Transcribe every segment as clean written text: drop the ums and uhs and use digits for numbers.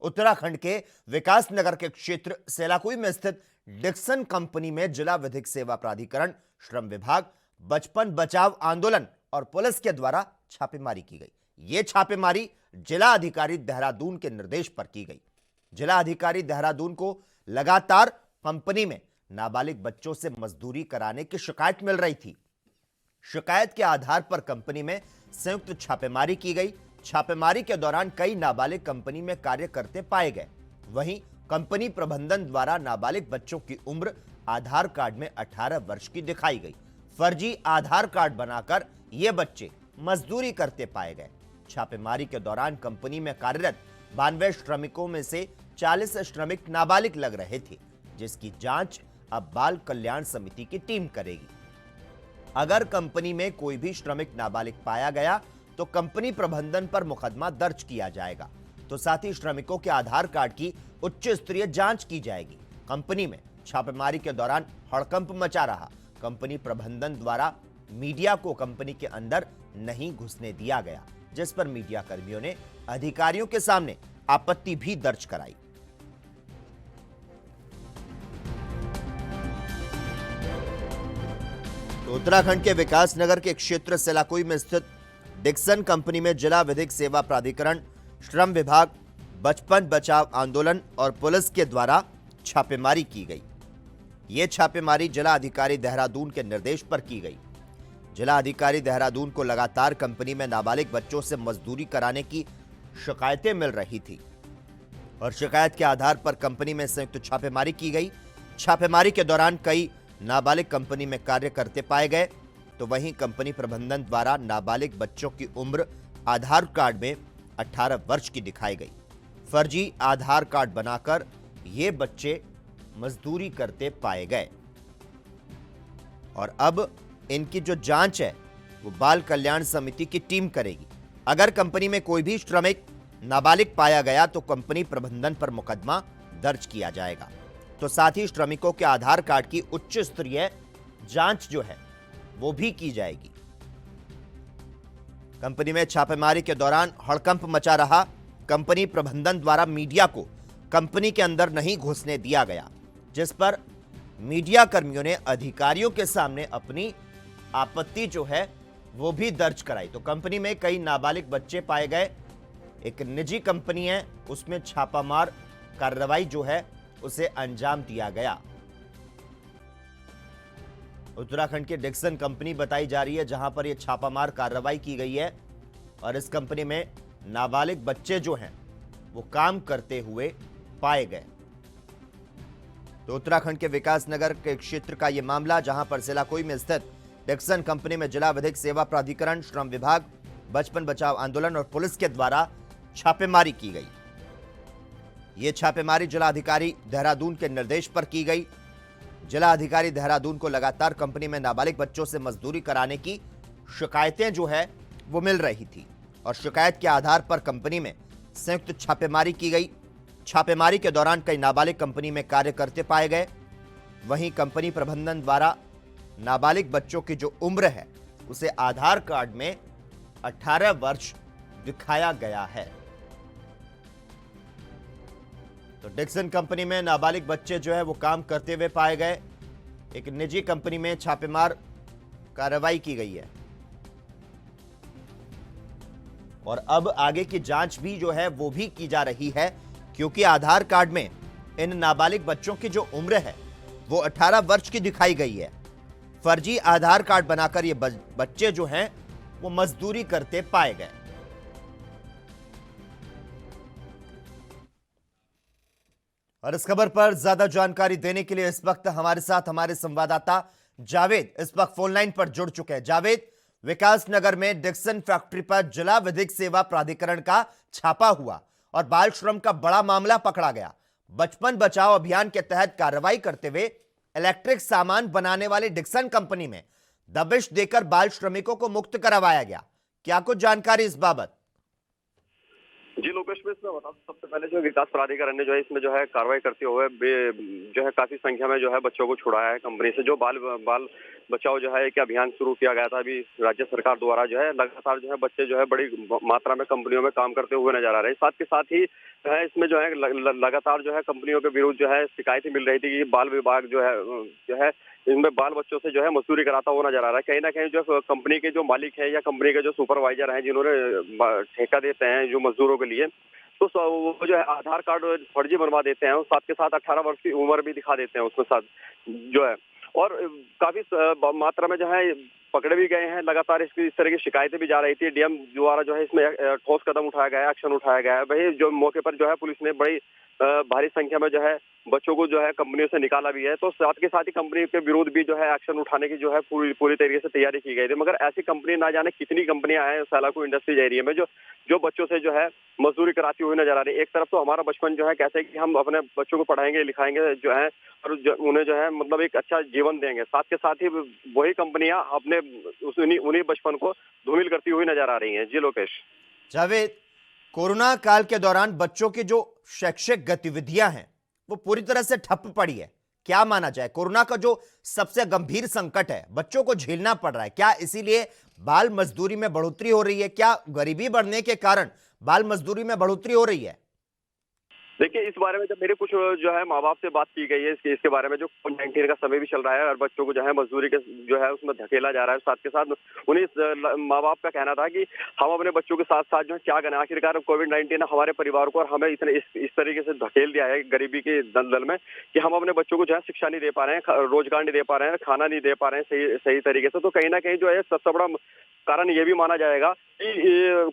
उत्तराखंड के विकास नगर के क्षेत्र सेलाकुई में स्थित डिक्सन कंपनी में जिला विधिक सेवा प्राधिकरण, श्रम विभाग, बचपन बचाव आंदोलन और पुलिस के द्वारा छापेमारी की गई। ये छापेमारी जिला अधिकारी देहरादून के निर्देश पर की गई। जिला अधिकारी देहरादून को लगातार कंपनी में नाबालिग बच्चों से मजदूरी कराने की शिकायत मिल रही थी। शिकायत के आधार पर कंपनी में संयुक्त छापेमारी की गई। छापेमारी के दौरान कई नाबालिग कंपनी में कार्य करते पाए गए। वहीं कंपनी प्रबंधन द्वारा नाबालिग बच्चों की उम्र आधार कार्ड में 18 वर्ष की दिखाई गई। फर्जी आधार कार्ड बनाकर ये बच्चे मजदूरी करते पाए गए। छापेमारी के दौरान कंपनी में कार्यरत 92 श्रमिकों में से 40 श्रमिक नाबालिग लग रहे थे, जिसकी जांच अब बाल कल्याण समिति की टीम करेगी। अगर कंपनी में कोई भी श्रमिक नाबालिग पाया गया तो कंपनी प्रबंधन पर मुकदमा दर्ज किया जाएगा। तो साथ ही श्रमिकों के आधार कार्ड की उच्च स्तरीय जांच की जाएगी। कंपनी में छापेमारी के दौरान हड़कंप मचा रहा। कंपनी प्रबंधन द्वारा मीडिया को कंपनी के अंदर नहीं घुसने दिया गया, जिस पर मीडिया कर्मियों ने अधिकारियों के सामने आपत्ति भी दर्ज कराई। तो उत्तराखंड के विकास नगर के क्षेत्र सेलाकुई में स्थित डिक्सन कंपनी में जिला विधिक सेवा प्राधिकरण, श्रम विभाग, बचपन बचाव आंदोलन और पुलिस के द्वारा छापेमारी की गई। यह छापेमारी जिला अधिकारी देहरादून के निर्देश पर की गई। जिला अधिकारी देहरादून को लगातार कंपनी में नाबालिग बच्चों से मजदूरी कराने की शिकायतें मिल रही थी और शिकायत के आधार पर कंपनी में संयुक्त छापेमारी की गई। छापेमारी के दौरान कई नाबालिग कंपनी में कार्य करते पाए गए। तो वहीं कंपनी प्रबंधन द्वारा नाबालिग बच्चों की उम्र आधार कार्ड में 18 वर्ष की दिखाई गई। फर्जी आधार कार्ड बनाकर ये बच्चे मजदूरी करते पाए गए और अब इनकी जो जांच है वो बाल कल्याण समिति की टीम करेगी। अगर कंपनी में कोई भी श्रमिक नाबालिग पाया गया तो कंपनी प्रबंधन पर मुकदमा दर्ज किया जाएगा। तो साथ ही श्रमिकों के आधार कार्ड की उच्च स्तरीय जांच जो है वो भी की जाएगी। कंपनी में छापेमारी के दौरान हड़कंप मचा रहा। कंपनी प्रबंधन द्वारा मीडिया को कंपनी के अंदर नहीं घुसने दिया गया, जिस पर मीडिया कर्मियों ने अधिकारियों के सामने अपनी आपत्ति जो है वो भी दर्ज कराई। तो कंपनी में कई नाबालिग बच्चे पाए गए। एक निजी कंपनी है, उसमें छापामार कार्रवाई जो है उसे अंजाम दिया गया। उत्तराखंड की डिक्सन कंपनी बताई जा रही है जहां पर यह छापामार कार्रवाई की गई है और इस कंपनी में नाबालिग बच्चे जो हैं वो काम करते हुए पाए गए। तो उत्तराखंड के विकास नगर के क्षेत्र का यह मामला, जहां पर सेलाकुई में स्थित डिक्सन कंपनी में जिला विधिक सेवा प्राधिकरण, श्रम विभाग, बचपन बचाव आंदोलन और पुलिस के द्वारा छापेमारी की गई। यह छापेमारी जिला अधिकारी देहरादून के निर्देश पर की गई। जिला अधिकारी देहरादून को लगातार कंपनी में नाबालिग बच्चों से मजदूरी कराने की शिकायतें जो है वो मिल रही थी और शिकायत के आधार पर कंपनी में संयुक्त छापेमारी की गई। छापेमारी के दौरान कई नाबालिग कंपनी में कार्य करते पाए गए। वहीं कंपनी प्रबंधन द्वारा नाबालिग बच्चों की जो उम्र है उसे आधार कार्ड में 18 वर्ष दिखाया गया है। तो डिक्सन कंपनी में नाबालिग बच्चे जो है वो काम करते हुए पाए गए। एक निजी कंपनी में छापेमार कार्रवाई की गई है और अब आगे की जांच भी जो है वो भी की जा रही है, क्योंकि आधार कार्ड में इन नाबालिग बच्चों की जो उम्र है वो 18 वर्ष की दिखाई गई है। फर्जी आधार कार्ड बनाकर ये बच्चे जो हैं वो मजदूरी करते पाए गए। और इस खबर पर ज्यादा जानकारी देने के लिए इस वक्त हमारे साथ हमारे संवाददाता जावेद इस वक्त फोन लाइन पर जुड़ चुके हैं। जावेद, विकास नगर में डिक्सन फैक्ट्री पर जिला विधिक सेवा प्राधिकरण का छापा हुआ और बाल श्रम का बड़ा मामला पकड़ा गया। बचपन बचाओ अभियान के तहत कार्रवाई करते हुए इलेक्ट्रिक सामान बनाने वाली डिक्सन कंपनी में दबिश देकर बाल श्रमिकों को मुक्त करवाया गया। क्या कुछ जानकारी इस बाबत? जी लोकेश, मैं इसमें बता दूं, सबसे पहले जो विकास प्राधिकरण ने जो है इसमें जो है कार्रवाई करते हुए जो है काफी संख्या में जो है बच्चों को छुड़ाया है कंपनी से। जो बाल बाल बचाओ जो है एक अभियान शुरू किया गया था अभी राज्य सरकार द्वारा, जो है लगातार जो है बच्चे जो है बड़ी मात्रा में कंपनियों में काम करते हुए नजर आ रहे हैं। साथ के साथ ही जो है इसमें जो है लगातार जो है कंपनियों के विरुद्ध जो है शिकायतें मिल रही थी कि बाल विभाग जो है इनमें बाल बच्चों से जो है मजदूरी कराता हुआ नजर आ रहा है। कहीं ना कहीं जो कंपनी के जो मालिक है या कंपनी के जो सुपरवाइजर हैं जिन्होंने ठेका देते हैं जो मजदूरों के लिए, तो वो जो है आधार कार्ड फर्जी बनवा देते हैं और साथ के साथ 18 वर्ष की उम्र भी दिखा देते हैं उसमें साथ जो है। और काफी मात्रा में जो है पकड़े भी गए हैं। लगातार इस तरह की शिकायतें भी जा रही थी। डीएम द्वारा जो है इसमें ठोस कदम उठाया गया है, एक्शन उठाया गया है। वही जो मौके पर जो है पुलिस ने बड़ी भारी संख्या में जो है बच्चों को जो है कंपनियों से निकाला भी है। तो साथ के साथ ही कंपनी के विरुद्ध भी जो है एक्शन उठाने की जो है पूरी तरीके से तैयारी की गई थी। मगर ऐसी कंपनी ना जाने कितनी कंपनियां हैं सैलाकू इंडस्ट्रीज एरिया में जो बच्चों से जो है मजदूरी कराती हुई नजर आ रही है। एक तरफ तो हमारा बचपन जो है कहते हैं कि हम अपने बच्चों को पढ़ाएंगे लिखाएंगे जो है और उन्हें जो है मतलब एक अच्छा जीवन देंगे। साथ के साथ ही वही कंपनियां अपने उन्हीं बचपन को धूमिल करती हुई नजर आ रही हैं। जी लोकेश। जावेद, कोरोना काल के दौरान बच्चों की जो शैक्षिक गतिविधियां हैं वो पूरी तरह से ठप पड़ी है। क्या माना जाए, कोरोना का जो सबसे गंभीर संकट है बच्चों को झेलना पड़ रहा है, क्या इसीलिए बाल मजदूरी में बढ़ोतरी हो रही है? क्या गरीबी बढ़ने के कारण बाल मजदूरी में बढ़ोतरी हो रही है? देखिए, इस बारे में जब मेरे कुछ जो है माँ बाप से बात की गई है इसके बारे में, जो कोविड-19 का समय भी चल रहा है और बच्चों को जो है मजदूरी के जो है उसमें धकेला जा रहा है। साथ के साथ उन्हीं माँ बाप का कहना था कि हम अपने बच्चों के साथ साथ जो है क्या करें, आखिरकार कोविड-19 ने हमारे परिवार को और हमें इतने इस तरीके से धकेल दिया है गरीबी के दलदल में कि हम अपने बच्चों को जो है शिक्षा नहीं दे पा रहे हैं, रोजगार नहीं दे पा रहे हैं, खाना नहीं दे पा रहे हैं सही तरीके से। तो कहीं ना कहीं जो है सबसे बड़ा कारण ये भी माना जाएगा कि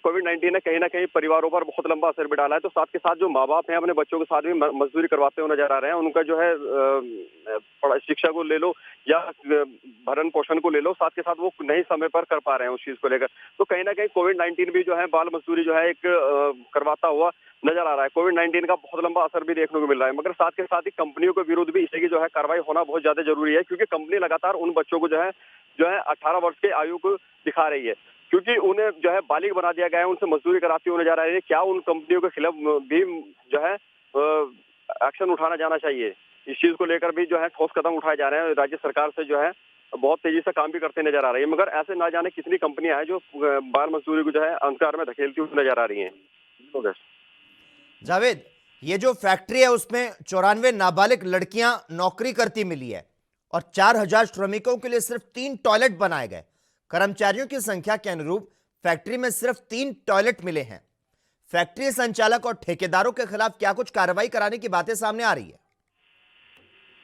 कोविड-19 ने कहीं ना कहीं परिवारों पर बहुत लंबा असर भी डाला है। तो साथ के साथ जो माँ बाप हैं अपने बच्चों के साथ भी मजदूरी करवाते हुए नजर आ रहे हैं। उनका जो है शिक्षा को ले लो या भरण पोषण को ले लो, साथ के साथ वो नहीं समय पर कर पा रहे हैं उस चीज को लेकर। तो कहीं ना कहीं कोविड-19 भी जो है बाल मजदूरी जो है एक करवाता हुआ नजर आ रहा है। कोविड-19 का बहुत लंबा असर भी देखने को मिल रहा है। मगर साथ के साथ ही कंपनियों के विरुद्ध भी इसकी जो है कार्रवाई होना बहुत ज्यादा जरूरी है, क्योंकि कंपनी लगातार उन बच्चों को जो है 18 वर्ष के आयु को दिखा रही है, क्योंकि उन्हें जो है बालिग बना दिया गया है, उनसे मजदूरी कराती हुई नजर आ रही है। क्या उन कंपनियों के खिलाफ भी जो है एक्शन उठाना जाना चाहिए? इस चीज को लेकर भी जो है ठोस कदम उठाए जा रहे हैं। राज्य सरकार से जो है बहुत तेजी से काम भी करते नजर आ रही है। मगर ऐसे ना जाने कितनी कंपनियां हैं जो बाल मजदूरी को जो है अंधकार में धकेलती हुई नजर आ रही है। जावेद, ये जो फैक्ट्री है उसमें 94 नाबालिग लड़कियां नौकरी करती मिली है और 4000 श्रमिकों के लिए सिर्फ 3 टॉयलेट बनाए गए। कर्मचारियों की संख्या के अनुरूप फैक्ट्री में सिर्फ 3 टॉयलेट मिले हैं। फैक्ट्री संचालक और ठेकेदारों के खिलाफ क्या कुछ कार्रवाई कराने की बातें सामने आ रही है?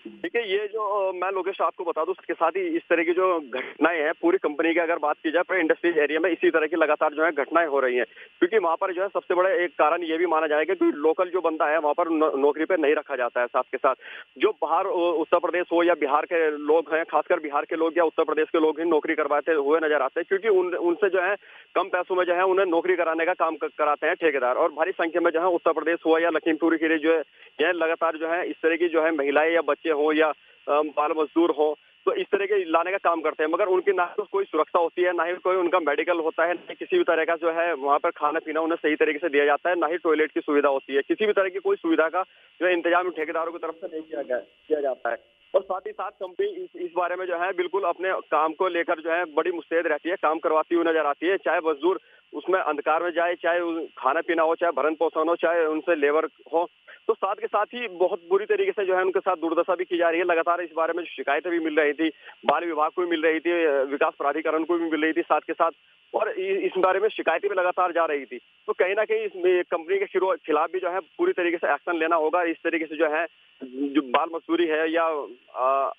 देखिए, ये जो मैं लोकेश आपको बता दूं, उसके साथ ही इस तरह की जो घटनाएं हैं पूरी कंपनी की अगर बात की जाए पूरे इंडस्ट्रियल एरिया में इसी तरह की लगातार जो है घटनाएं हो रही हैं। क्योंकि वहां पर जो है सबसे बड़ा एक कारण ये भी माना जाएगा कि लोकल जो बंदा है वहां पर नौकरी पे नहीं रखा जाता है। साथ के साथ जो बाहर उत्तर प्रदेश हो या बिहार के लोग हैं, खासकर बिहार के लोग या उत्तर प्रदेश के लोग ही नौकरी करवाते हुए नजर आते हैं, क्योंकि उनसे जो है कम पैसों में जो है उन्हें नौकरी कराने का काम कराते हैं ठेकेदार। और भारी संख्या में जो है उत्तर प्रदेश हुआ या लखीमपुर खीरी जो है यह लगातार जो है इस तरह की जो है महिलाएं या बच्चे हो या बाल मजदूर हो, तो इस तरह के लाने का काम करते हैं। मगर उनकी ना तो कोई सुरक्षा होती है, ना ही कोई उनका मेडिकल होता है, ना किसी भी तरह का जो है वहाँ पर खाना पीना उन्हें सही तरीके से दिया जाता है, ना ही टॉयलेट की सुविधा होती है। किसी भी तरह की कोई सुविधा का जो है इंतजाम ठेकेदारों की तरफ से नहीं किया जाता है। और साथ ही साथ कंपनी इस बारे में जो है बिल्कुल अपने काम को लेकर जो है बड़ी मुस्तैद रहती है, काम करवाती हुई नजर आती है। चाहे मजदूर उसमें अंधकार में जाए, चाहे खाना पीना हो, चाहे भरण पोषण हो, चाहे उनसे लेबर हो। तो साथ के साथ ही बहुत बुरी तरीके से जो है उनके साथ दुर्दशा भी की जा रही है। लगातार इस बारे में शिकायतें भी मिल रही थी, बाल विभाग को भी मिल रही थी, विकास प्राधिकरण को भी मिल रही थी साथ के साथ, और इस बारे में शिकायतें भी लगातार जा रही थी। तो कहीं ना कहीं इस कंपनी के खिलाफ भी जो है पूरी तरीके से एक्शन लेना होगा। इस तरीके से जो है जो बाल मजदूरी है या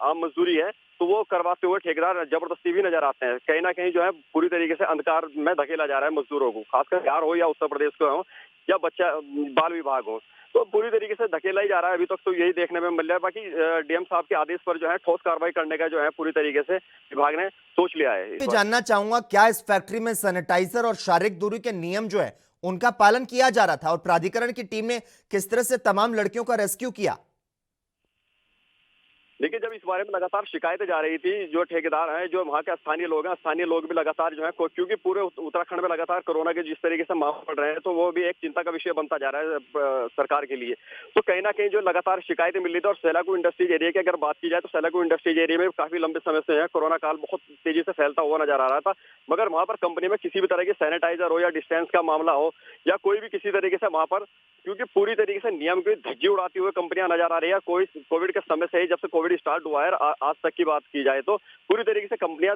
आम मजदूरी है तो वो करवाते हुए ठेकेदार जबरदस्ती भी नजर आते हैं। कहीं ना कहीं जो है पूरी तरीके से अंधकार में धकेला जा रहा है मजदूरों को, खासकर बिहार हो या उत्तर प्रदेश को हो या बच्चा बाल विभाग हो, तो पूरी तरीके से धकेला ही जा रहा है। अभी तक तो यही देखने में मिल रहा है। बाकी डीएम साहब के आदेश पर जो है ठोस कार्रवाई करने का जो है पूरी तरीके से विभाग ने सोच लिया है। जानना चाहूंगा, क्या इस फैक्ट्री में सैनिटाइजर और शारीरिक दूरी के नियम जो है उनका पालन किया जा रहा था और प्राधिकरण की टीम ने किस तरह से तमाम लड़कियों का रेस्क्यू किया? देखिए, जब इस बारे में लगातार शिकायतें जा रही थी, जो ठेकेदार हैं, जो वहाँ के स्थानीय लोग हैं, स्थानीय लोग भी लगातार जो है क्योंकि पूरे उत्तराखंड में लगातार कोरोना के जिस तरीके से मामले बढ़ रहे हैं, तो वो भी एक चिंता का विषय बनता जा रहा है सरकार के लिए। तो कहीं न कहीं जो लगातार शिकायतें मिल रही थी, और सेलाकू इंडस्ट्रीज एरिया की अगर बात की जाए, तो सेलाकू इंडस्ट्रीज एरिया में काफी लंबे समय से है कोरोना काल बहुत तेजी से फैलता हुआ नजर आ रहा था। मगर वहाँ पर कंपनी में किसी भी तरह की सैनिटाइजर हो या डिस्टेंस का मामला हो या कोई भी किसी तरीके से वहाँ पर, क्योंकि पूरी तरीके से नियम की धज्जी उड़ाती हुए कंपनियां नजर आ रही है। कोविड के समय से ही, जब से कोविड स्टार्ट हुआ है आज तक की बात की जाए, तो पूरी तरीके से कंपनियां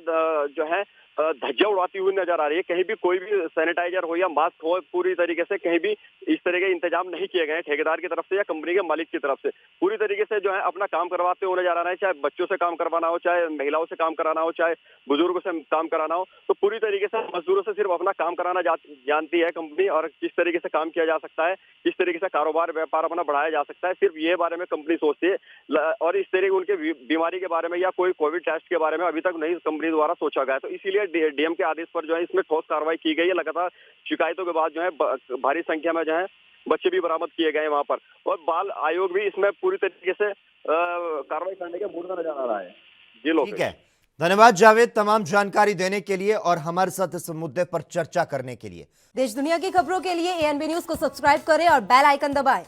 जो है धज्जियां उड़ाती हुई नजर आ रही है। कहीं भी कोई भी सैनिटाइजर हो या मास्क हो, पूरी तरीके से कहीं भी इस तरह के इंतजाम नहीं किए गए हैं ठेकेदार की तरफ से या कंपनी के मालिक की तरफ से। पूरी तरीके से जो है अपना काम करवाते हुए नजर आ रहा है, चाहे बच्चों से काम करवाना हो, चाहे महिलाओं से काम कराना हो, चाहे बुजुर्गों से काम कराना हो। तो पूरी तरीके से मजदूरों से सिर्फ अपना काम कराना जानती है कंपनी, और किस तरीके से काम किया जा सकता है, किस तरीके से कारोबार व्यापार अपना बढ़ाया जा सकता है, सिर्फ ये बारे में कंपनी सोचती है। और इस तरह के उनके बीमारी के बारे में या कोई कोविड टेस्ट के बारे में अभी तक नहीं कंपनी द्वारा सोचा गया। तो इसीलिए डीएम के आदेश पर जो है इसमें ठोस कार्रवाई की गई है। लगातार शिकायतों के बाद जो है भारी संख्या में जो है बच्चे भी बरामद किए गए वहां पर, और बाल आयोग भी इसमें पूरी तरीके से कार्रवाई करने के मूड में नजर आ रहा है। जी लोग, ठीक है, धन्यवाद जावेद तमाम जानकारी देने के लिए और हमारे साथ इस मुद्दे पर चर्चा करने के लिए। देश दुनिया की खबरों के लिए एएनबी न्यूज को सब्सक्राइब करें और बेल आइकन दबाएं।